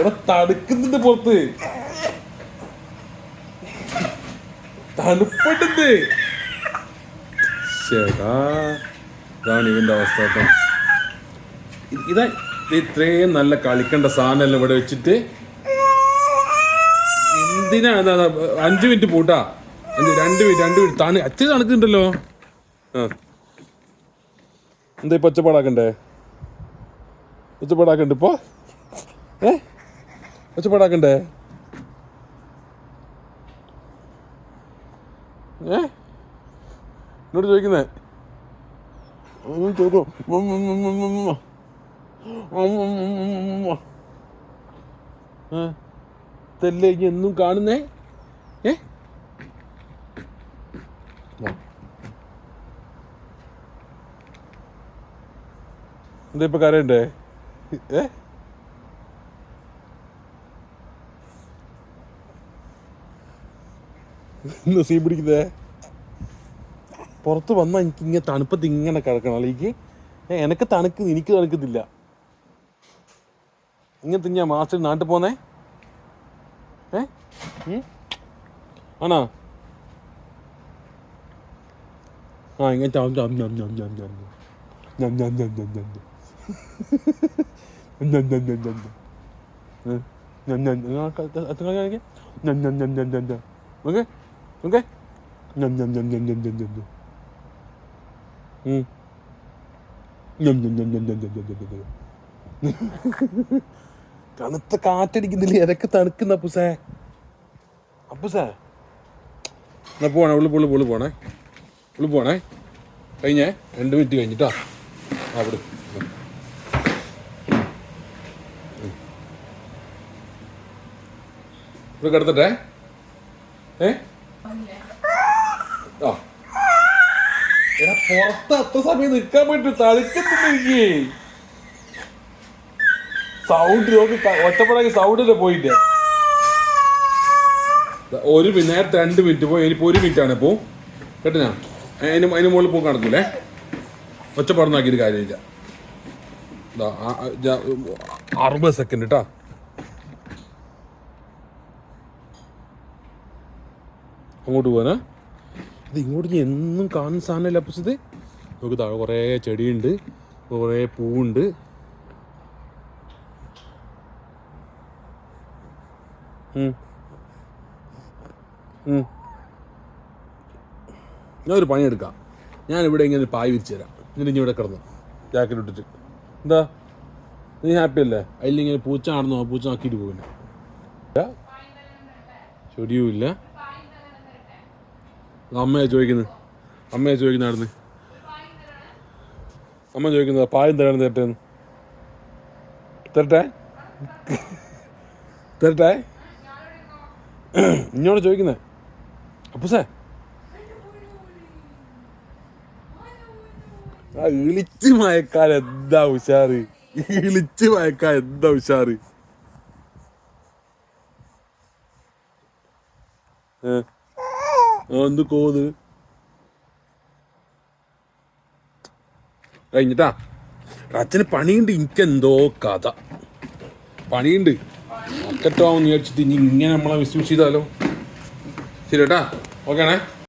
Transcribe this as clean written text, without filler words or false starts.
എടാ തണുക്കുന്നുണ്ട് പുറത്ത്, തണുപ്പുണ്ട്. ചേട്ടാ ഇതാണ് ഇവന്റെ അവസ്ഥ കേട്ടോ. ഇതാ ഇത്രയും നല്ല കളിക്കേണ്ട സാധനം ഇവിടെ വെച്ചിട്ട് എന്തിനാ? 5 മിനിറ്റ് പോട്ടാ, 2 മിനിറ്റ് അച്ഛൻ തണുക്കുന്നുണ്ടല്ലോ. എന്താ ഇപ്പൊ ഒച്ചപ്പാടാക്കണ്ടേ? ഒച്ചപ്പാടാക്കണ്ട് ഇപ്പൊ? ഒച്ചപ്പാടാക്കണ്ടേ? എന്നോട് ചോദിക്കുന്നേ തല്ലേ എന്നും കാണുന്നേ? എന്താ ഇപ്പൊ കരയണ്ടേ? സീ പിടിക്കുന്നേ? പുറത്ത് വന്നാൽ എനിക്ക് ഇങ്ങനെ തണുപ്പത്ത് ഇങ്ങനെ കിടക്കണം, അല്ലെങ്കിൽ എനിക്ക് തണുക്കുന്നു, എനിക്ക് തണുക്കത്തില്ല. ഇങ്ങനത്തെ ഞാൻ മാസ്റ്റർ നാട്ടിൽ പോന്നേ ആണോ? ഇങ്ങനെ ഓക്കെ ഓക്കെ. തണുത്ത കാറ്റടിക്കുന്നില്ല, ഇതൊക്കെ തണുക്കുന്ന അപ്പുസേ. അപ്പുസേ എന്നാ പോണേ, ഉള്ളു പോണേ. കഴിഞ്ഞേ 2 മിനിറ്റ് കഴിഞ്ഞിട്ടാ അവിടെ ഇവിടെ കിടത്തട്ടെ. എടാ പുറത്ത് അത്ര സമയം നിൽക്കാൻ പറ്റും, തളിക്കത്തില്ല. സൗണ്ട് നോക്കി ഒറ്റപ്പെടാക്കി സൗണ്ടില്ല പോയില്ലേ. നേരത്തെ 2 മിനിറ്റ് പോയി, ഇനിയിപ്പോ 1 മിനിറ്റ് ആണ് ഇപ്പോ കേട്ടോ. ഞാൻ അതിന് മുകളിൽ പോ നടക്കൂലേ, ഒച്ചപ്പാടൊന്നാക്കിയിട്ട് കാര്യമില്ല. 60 സെക്കൻഡ് കേട്ടാ. അങ്ങോട്ട് പോകാനാ? ഇത് ഇങ്ങോട്ട് ഞാൻ എന്നും കാണുന്ന സാധനമല്ല അപ്പുസത്. നമുക്ക് താഴെ കുറേ ചെടിയുണ്ട്, കുറേ പൂവുണ്ട്. ഞാനൊരു പണിയെടുക്കാം. ഞാനിവിടെ ഇങ്ങനെ പായ് വിരിച്ചു തരാം, എന്നിട്ട് ഇനി ഇവിടെ കിടന്നു ജാക്കറ്റ് ഇട്ടിട്ട്. എന്താ നീ ഹാപ്പി അല്ലേ? അതിലിങ്ങനെ പൂച്ച ആടുന്നോ, പൂച്ച ആക്കിയിട്ട് പോകില്ല, ചെടിയുമില്ല. അമ്മയെ ചോദിക്കുന്നത് നടന്ന്. അമ്മ ചോദിക്കുന്നത് പായം തരാണ് തരട്ടെ ഇഞ്ഞോട് ചോദിക്കുന്നേ. അപ്പുസേ ഇളിച്ച് മയക്കാൻ എന്താ ഉഷാറ്, എന്ത് കോത് കഴിഞ്ഞിട്ടാ. അച്ഛന് പണിയുണ്ട്, എനിക്കെന്തോ കഥ പണിയുണ്ട്. മക്കറ്റാവും വിചാരിച്ചിട്ട് ഇനി ഇങ്ങനെ നമ്മളെ മിസ്യൂസ് ചെയ്താലോ. ശരി കേട്ടാ, ഓക്കെ ആണേ.